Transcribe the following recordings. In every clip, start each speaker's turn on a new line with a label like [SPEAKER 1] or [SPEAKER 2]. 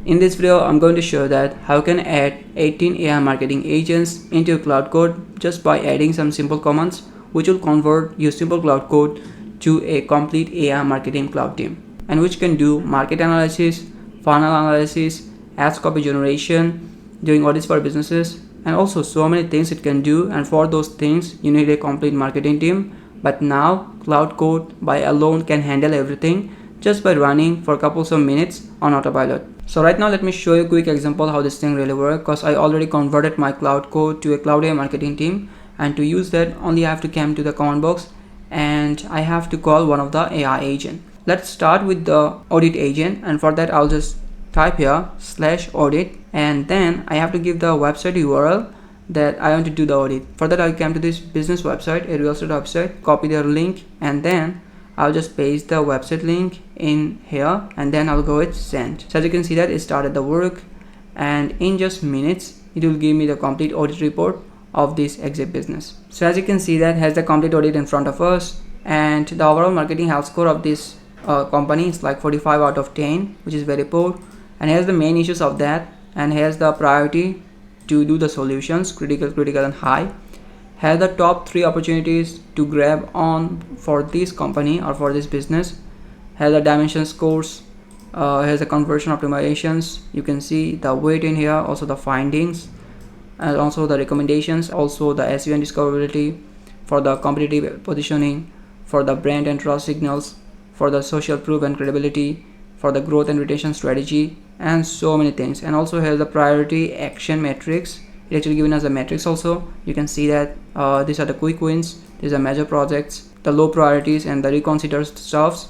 [SPEAKER 1] In this video, I'm going to show that how you can add 18 AI marketing agents into Claude Code just by adding some simple commands which will convert your simple Claude Code to a complete AI marketing cloud team, and which can do market analysis, funnel analysis, ads copy generation, doing audits for businesses, and also so many things it can do. And for those things you need a complete marketing team, but now Claude Code by alone can handle everything just by running for a couple of minutes on autopilot. So right now let me show you a quick example how this thing really works, because I already converted my Claude Code to a Cloud AI marketing team, and to use that only I have to come to the command box and I have to call one of the AI agent. Let's start with the audit agent, and for that I'll just type here /audit, and then I have to give the website URL that I want to do the audit. For that I'll come to this business website, a real estate website, copy their link, and then I'll just paste the website link in here, and then I'll go with send. So as you can see that it started the work, and in just minutes it will give me the complete audit report of this exact business. So as you can see that has the complete audit in front of us, and the overall marketing health score of this company is like 45 out of 10, which is very poor. And here's the main issues of that, and here's the priority to do the solutions: critical, and high. Here the top 3 opportunities to grab on for this company or for this business. Here the dimension scores, here's the conversion optimizations, you can see the weight in here, also the findings, and also the recommendations, also the SEO and discoverability, for the competitive positioning, for the brand and trust signals, for the social proof and credibility, for the growth and retention strategy, and so many things. And also here's the priority action metrics. It actually given us a matrix also. You can see that these are the quick wins, these are major projects, the low priorities, and the reconsidered stuffs.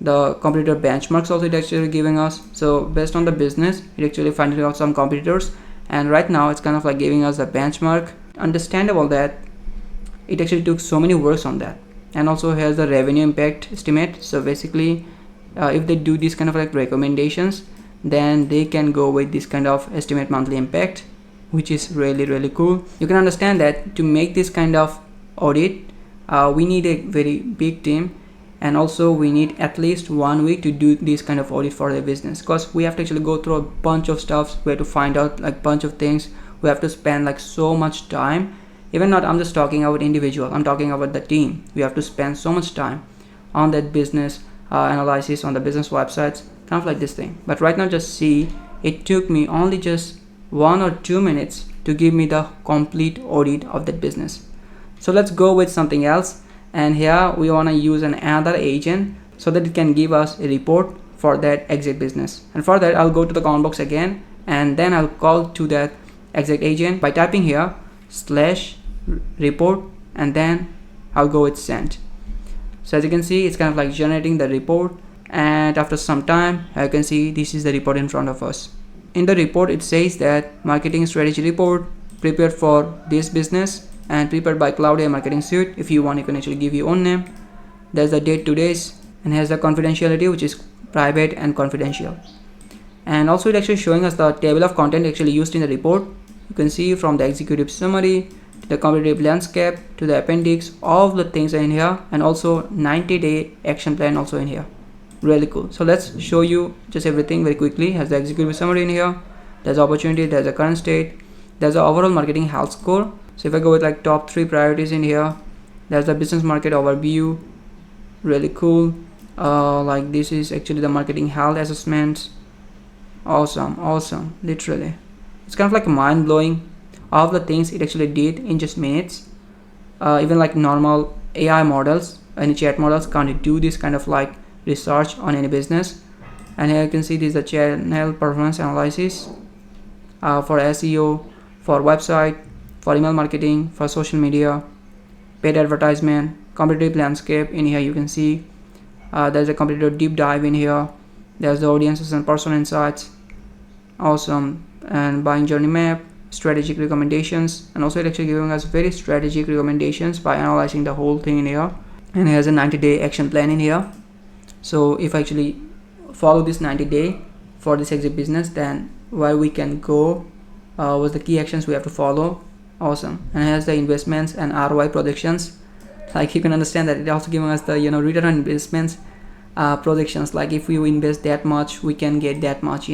[SPEAKER 1] The competitor benchmarks also it actually giving us. So based on the business it actually finding out some competitors, and right now it's kind of like giving us a benchmark. Understandable that it actually took so many works on that. And also here's the revenue impact estimate. So basically if they do this kind of like recommendations, then they can go with this kind of estimate monthly impact, which is really cool. You can understand that to make this kind of audit we need a very big team, and also we need at least 1 week to do this kind of audit for the business, because we have to actually go through a bunch of stuff. We have to find out like bunch of things. We have to spend like so much time. Even not I'm just talking about individual, I'm talking about the team. We have to spend so much time on that business analysis on the business websites, kind of like this thing. But right now just see, it took me only just 1 or 2 minutes to give me the complete audit of that business. So let's go with something else, and here we want to use another agent so that it can give us a report for that exact business. And for that I'll go to the command box again, and then I'll call to that exact agent by typing here /report, and then I'll go with send. So as you can see it's kind of like generating the report, and after some time you can see this is the report in front of us. In the report it says that marketing strategy report prepared for this business and prepared by Cloud AI marketing suite. If you want you can actually give your own name. There's the date today's, and has the confidentiality, which is private and confidential. And also it actually showing us the table of content actually used in the report. You can see from the executive summary to the competitive landscape to the appendix, all of the things are in here, and also 90-day action plan also in here. Really cool. So let's show you just everything very quickly. Has the executive summary in here, there's opportunity, there's a current state, there's the overall marketing health score. So if I go with like top 3 priorities in here, there's the business market overview. Really cool. Like this is actually the marketing health assessments. Awesome, literally it's kind of like mind-blowing all of the things it actually did in just minutes. Even like normal AI models, any chat models can't do this kind of like research on any business. And here you can see this is the channel performance analysis for SEO, for website, for email marketing, for social media, paid advertisement, competitive landscape. In here you can see there's a competitor deep dive in here, there's the audiences and personal insights. Awesome. And buying journey map, strategic recommendations, and also it actually giving us very strategic recommendations by analyzing the whole thing in here. And here's a 90-day action plan in here. So if I actually follow this 90-day for this exit business, then where we can go, what's the key actions we have to follow. Awesome. And here's the investments and ROI projections. Like you can understand that it also giving us the return on investments projections, like if we invest that much we can get that much,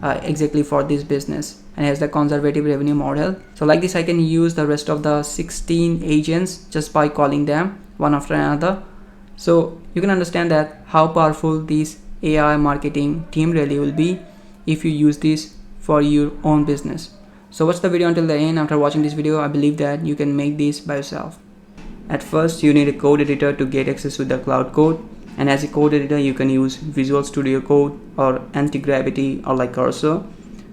[SPEAKER 1] exactly for this business, and has the conservative revenue model. So like this, I can use the rest of the 16 agents just by calling them one after another. So you can understand that how powerful this AI marketing team really will be if you use this for your own business. So watch the video until the end. After watching this video, I believe that you can make this by yourself. At first, you need a code editor to get access to the Claude Code, and as a code editor you can use Visual Studio Code or Anti-Gravity or like Cursor.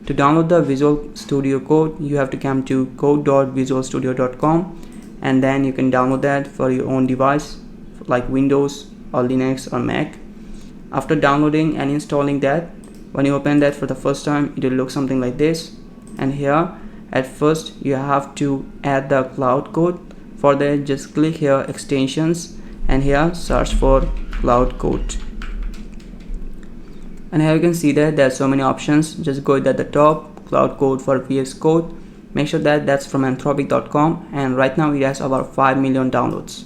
[SPEAKER 1] To download the Visual Studio Code, you have to come to code.visualstudio.com, and then you can download that for your own device like Windows or Linux or Mac. After downloading and installing that, when you open that for the first time, it will look something like this. And here at first you have to add the Claude Code. For that, just click here extensions, and here search for Claude Code. And here you can see that there are so many options. Just go at the top, Claude Code for VS Code. Make sure that that's from anthropic.com, and right now it has about 5 million downloads.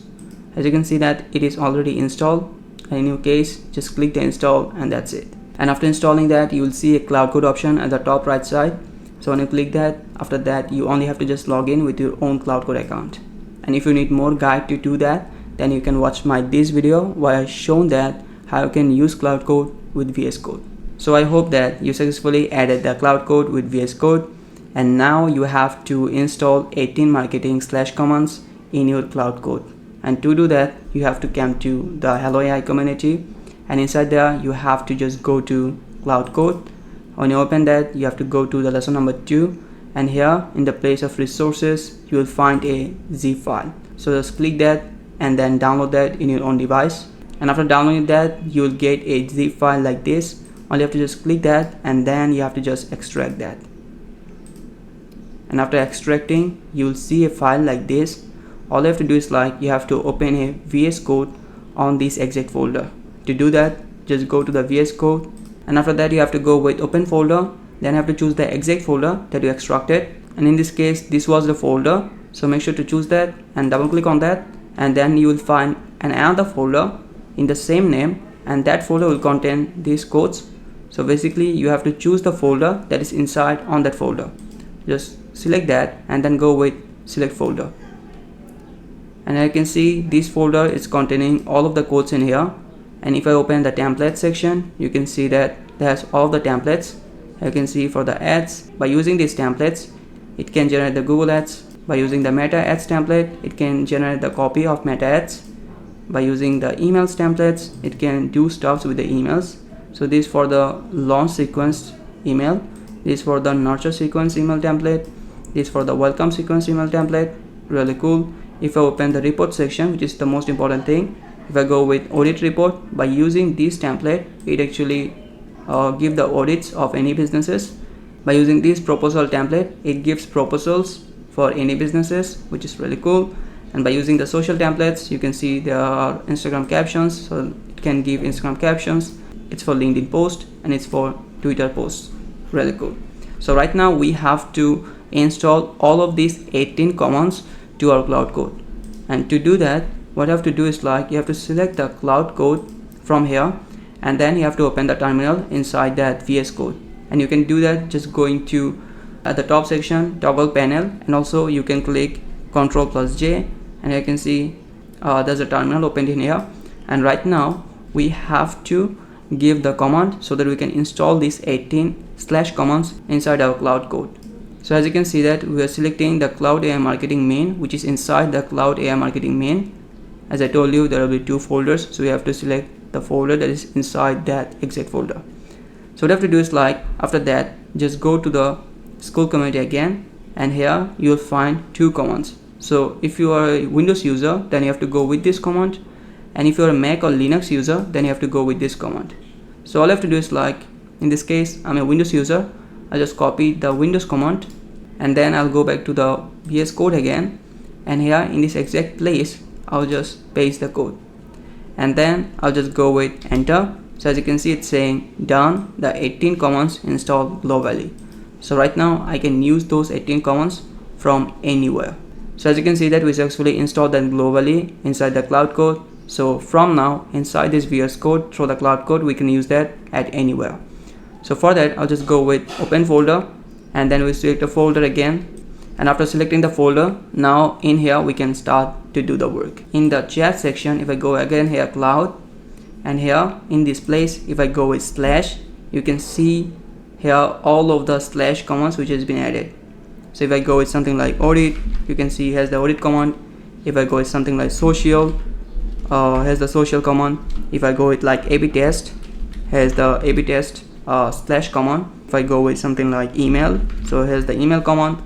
[SPEAKER 1] As you can see that it is already installed, and in your case just click the install, and that's it. And after installing that, you will see a Claude Code option at the top right side. So when you click that, after that you only have to just log in with your own Claude Code account. And if you need more guide to do that, then you can watch this video where I shown that how you can use Claude Code with VS Code. So I hope that you successfully added the Claude Code with VS Code, and now you have to install 18 marketing / commands in your Claude Code. And to do that, you have to come to the Hello AI community, and inside there you have to just go to Claude Code. When you open that, you have to go to the lesson number 2, and here in the place of resources you will find a zip file. So just click that and then download that in your own device. And after downloading that, you will get a zip file like this. All you have to just click that, and then you have to just extract that. And after extracting, you will see a file like this. All you have to do is you have to open a VS Code on this exact folder. To do that, just go to the VS Code, and after that you have to go with open folder. Then you have to choose the exact folder that you extracted, and in this case this was the folder, so make sure to choose that and double click on that, and then you will find another folder in the same name, and that folder will contain these codes. So basically you have to choose the folder that is inside on that folder. Just select that and then go with select folder, and I can see this folder is containing all of the codes in here. And if I open the template section, you can see that there's all the templates. You can see for the ads, by using these templates it can generate the Google ads. By using the meta ads template, it can generate the copy of meta ads. By using the emails templates, it can do stuff with the emails. So this for the launch sequence email, this for the nurture sequence email template, this for the welcome sequence email template. Really cool. If I open the report section, which is the most important thing, if I go with audit report, by using this template it actually give the audits of any businesses. By using this proposal template, it gives proposals for any businesses, which is really cool. And by using the social templates, you can see there are Instagram captions, so it can give Instagram captions. It's for LinkedIn post, and it's for Twitter posts. Really cool. So right now we have to install all of these 18 commands to our Claude Code. And to do that, what you have to do is you have to select the Claude Code from here, and then you have to open the terminal inside that VS Code. And you can do that just going to at the top section, toggle panel, and also you can click Ctrl+J, and you can see there's a terminal opened in here. And right now we have to give the command so that we can install these 18 / commands inside our Claude Code. So as you can see that we are selecting the Claude AI marketing main, which is inside the Claude AI marketing main. As I told you, there will be 2 folders, so we have to select the folder that is inside that exact folder. So what you have to do is after that, just go to the school community again, and here you will find 2 commands. So if you are a Windows user, then you have to go with this command, and if you are a Mac or Linux user, then you have to go with this command. So all I have to do is in this case I'm a Windows user, I'll just copy the Windows command, and then I'll go back to the VS Code again, and here in this exact place I'll just paste the code, and then I'll just go with enter. So as you can see, it's saying done, the 18 commands installed globally. So right now I can use those 18 commands from anywhere. So as you can see that we successfully installed them globally inside the Claude Code. So from now inside this VS Code through the Claude Code, we can use that at anywhere. So for that, I'll just go with open folder, and then we select the folder again. And after selecting the folder, now in here we can start to do the work. In the chat section, if I go again here Cloud, and here in this place, if I go with slash, you can see here all of the slash commands which has been added. So if I go with something like audit, you can see here's the audit command. If I go with something like social, here's the social command. If I go with like A/B test, here's the A/B test slash command. If I go with something like email, so here's the email command.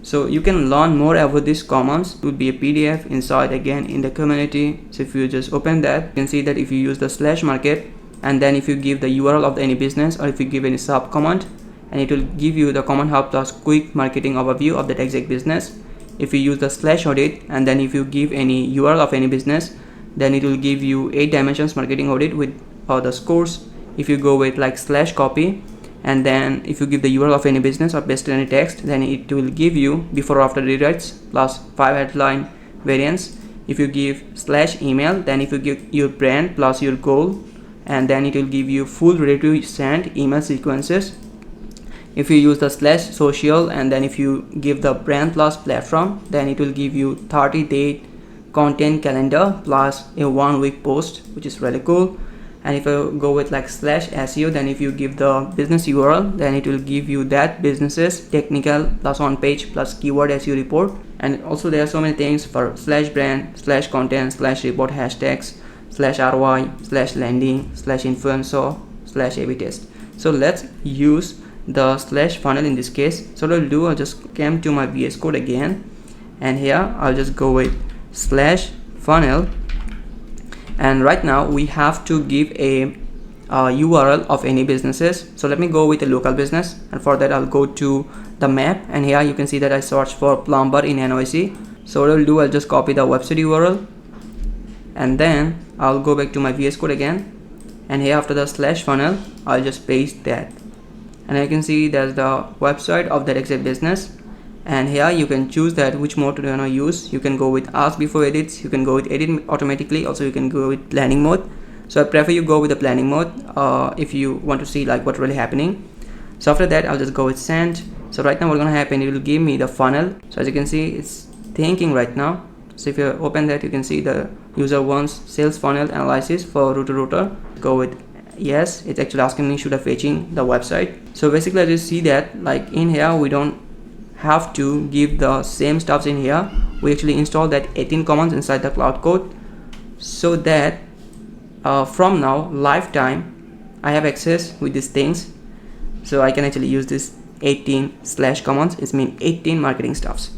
[SPEAKER 1] So you can learn more about these commands. It would be a PDF inside again in the community. So if you just open that, you can see that if you use the slash market, and then if you give the URL of any business, or if you give any sub command, and it will give you the command hub plus quick marketing overview of that exact business. If you use the slash audit, and then if you give any URL of any business, then it will give you 8 dimensions marketing audit with the scores. If you go with like slash copy, and then if you give the URL of any business or paste any text, then it will give you before or after rewrites plus 5 headline variants. If you give slash email, then if you give your brand plus your goal, and then it will give you full ready to send email sequences. If you use the slash social, and then if you give the brand plus platform, then it will give you 30-day content calendar plus a 1-week post, which is really cool. And if I go with like slash SEO, then if you give the business URL, then it will give you that businesses technical plus on page plus keyword SEO report. And also there are so many things for slash brand, slash content, slash report hashtags, slash ROI, slash landing, slash influencer, slash A/B test. So let's use the slash funnel in this case. So what I'll do, I'll just come to my VS Code again, and here I'll just go with slash funnel. And right now we have to give a URL of any businesses. So let me go with a local business, and for that I'll go to the map, and here you can see that I search for plumber in NYC. So what I'll do, I'll just copy the website URL, and then I'll go back to my VS Code again, and here after the slash funnel I'll just paste that, and you can see there's the website of that exact business. And here you can choose that which mode to use. You can go with ask before edits, you can go with edit automatically, also you can go with planning mode. So I prefer you go with the planning mode if you want to see like what's really happening. So after that I'll just go with send. So right now what's gonna happen, it will give me the funnel. So as you can see, it's thinking right now. So if you open that, you can see the user wants sales funnel analysis for router. Go with yes. It's actually asking me should I fetching the website. So basically I just see that like in here we don't have to give the same stuffs in here. We actually install that 18 commands inside the Claude Code, so that from now lifetime I have access with these things. So I can actually use this 18 slash commands. It's mean 18 marketing stuffs.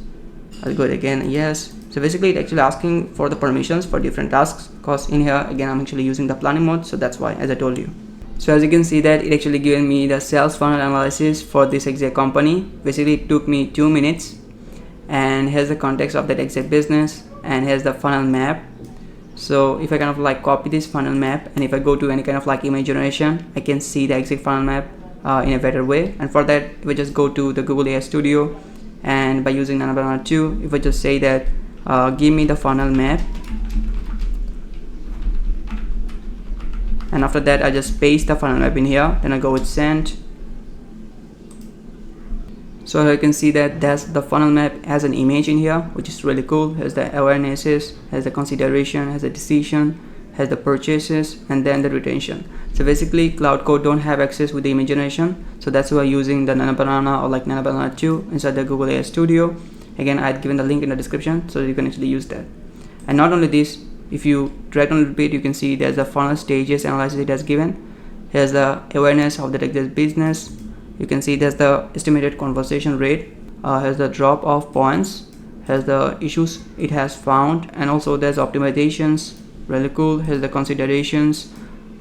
[SPEAKER 1] I'll go again, yes. So basically it's actually asking for the permissions for different tasks, because in here again I'm actually using the planning mode, so that's why, as I told you. So as you can see that it actually given me the sales funnel analysis for this exact company. Basically it took me 2 minutes, and here's the context of that exact business, and here's the funnel map. So if I kind of like copy this funnel map, and if I go to any kind of like image generation, I can see the exact funnel map in a better way. And for that, if I just go to the Google AI Studio, and by using Banana 2, if I just say that give me the funnel map, and after that I just paste the funnel map in here, then I go with send. So you can see that that's the funnel map as an image in here, which is really cool. Has the awarenesses, has the consideration, has the decision, has the purchases, and then the retention. So basically Claude Code don't have access with the image generation, so that's why using the Banana or like Banana 2 inside the Google AI Studio. Again, I had given the link in the description, so you can actually use that. And not only this, if you drag on repeat, you can see there's the funnel stages analysis it has given. Here's the awareness of the exact business. You can see there's the estimated conversion rate. Here's the drop off points. Here's the issues it has found, and also there's optimizations. Really cool. Here's the considerations.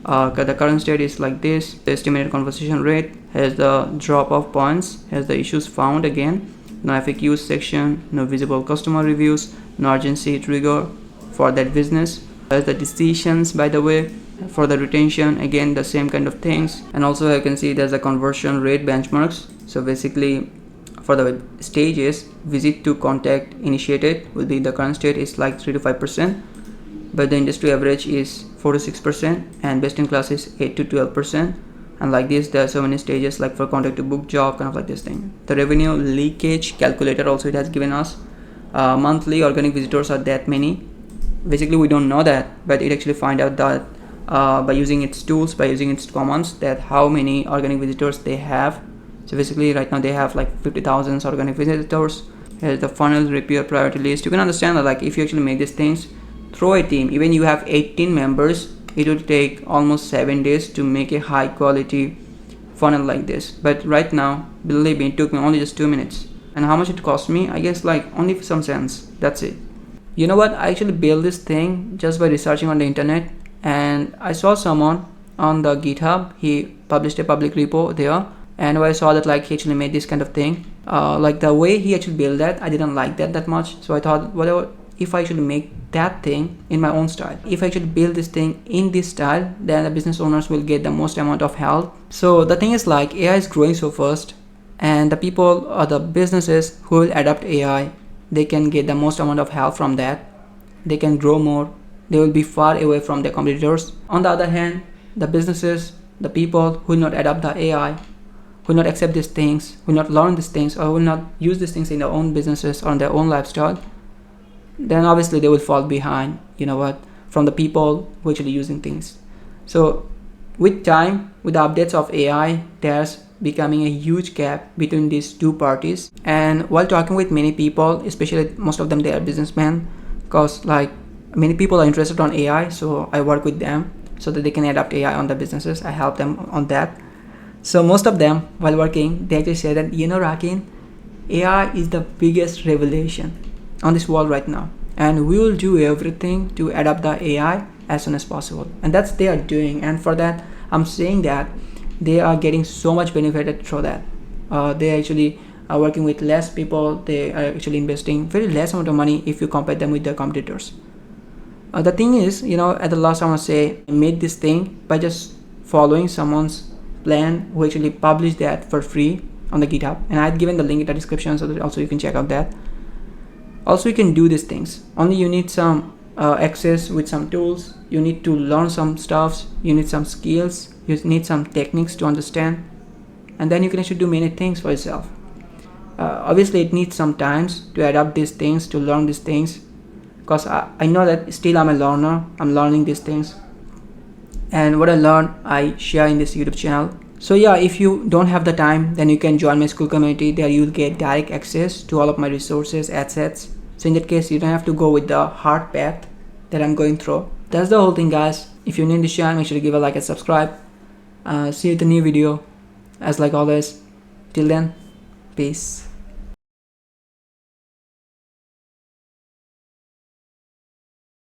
[SPEAKER 1] The current state is like this. The estimated conversion rate. Here's the drop off points. Here's the issues found again. No FAQs section. No visible customer reviews. No urgency trigger for that business. There's the decisions, by the way. For the retention, again the same kind of things. And also you can see there's a conversion rate benchmarks. So basically for the stages, visit to contact initiated will be the current state is like 3 to 5%, but the industry average is 4 to 6%, and best in class is 8 to 12%. And like this, there are so many stages, like for contact to book job, kind of like this thing. The revenue leakage calculator also, it has given us monthly organic visitors are that many. Basically we don't know that, but it actually find out that by using its tools, by using its commands, that how many organic visitors they have. So basically right now they have like 50,000 organic visitors. Here's the funnel, repair, priority list. You can understand that like if you actually make these things through a team, even you have 18 members, it will take almost 7 days to make a high quality funnel like this. But right now, believe me, it took me only just 2 minutes. And how much it cost me? I guess like only some cents. That's it. You know what? I actually built this thing just by researching on the internet, and I saw someone on the GitHub. He published a public repo there, and I saw that like he actually made this kind of thing. Like the way he actually built that, I didn't like that much. So I thought, whatever, if I actually make that thing in my own style, if I actually build this thing in this style, then the business owners will get the most amount of help. So the thing is like AI is growing so fast, and the people or the businesses who will adopt AI, they can get the most amount of help from that. They can grow more. They will be far away from their competitors. On the other hand, the businesses, the people who will not adopt the AI, who will not accept these things, who will not learn these things, or will not use these things in their own businesses or in their own lifestyle, then obviously they will fall behind, you know what, from the people who are actually using things. So with time, with the updates of AI, there's becoming a huge gap between these two parties. And while talking with many people, especially most of them, they are businessmen, because like many people are interested on AI, so I work with them so that they can adapt AI on the businesses. I help them on that. So most of them, while working, they actually say that, you know, Rakin, AI is the biggest revelation on this world right now, and we will do everything to adapt the AI as soon as possible. And that's they are doing, and for that I'm saying that they are getting so much benefited through that. They actually are working with less people. They are actually investing very less amount of money if you compare them with their competitors. The thing is, you know, at the last I want to say, I made this thing by just following someone's plan who actually published that for free on the GitHub, and I had given the link in the description so that also you can check out that. Also, you can do these things. Only you need some access with some tools. You need to learn some stuffs. You need some skills. You need some techniques to understand, and then you can actually do many things for yourself. Obviously, it needs some times to adapt these things, to learn these things, because I know that still I'm a learner. I'm learning these things, and what I learn, I share in this YouTube channel. So yeah, if you don't have the time, then you can join my school community. There you'll get direct access to all of my resources, assets. So in that case, you don't have to go with the hard path that I'm going through. That's the whole thing, guys. If you're new in this channel, make sure to give a like and subscribe. See you in the new video. As like always, till then, peace.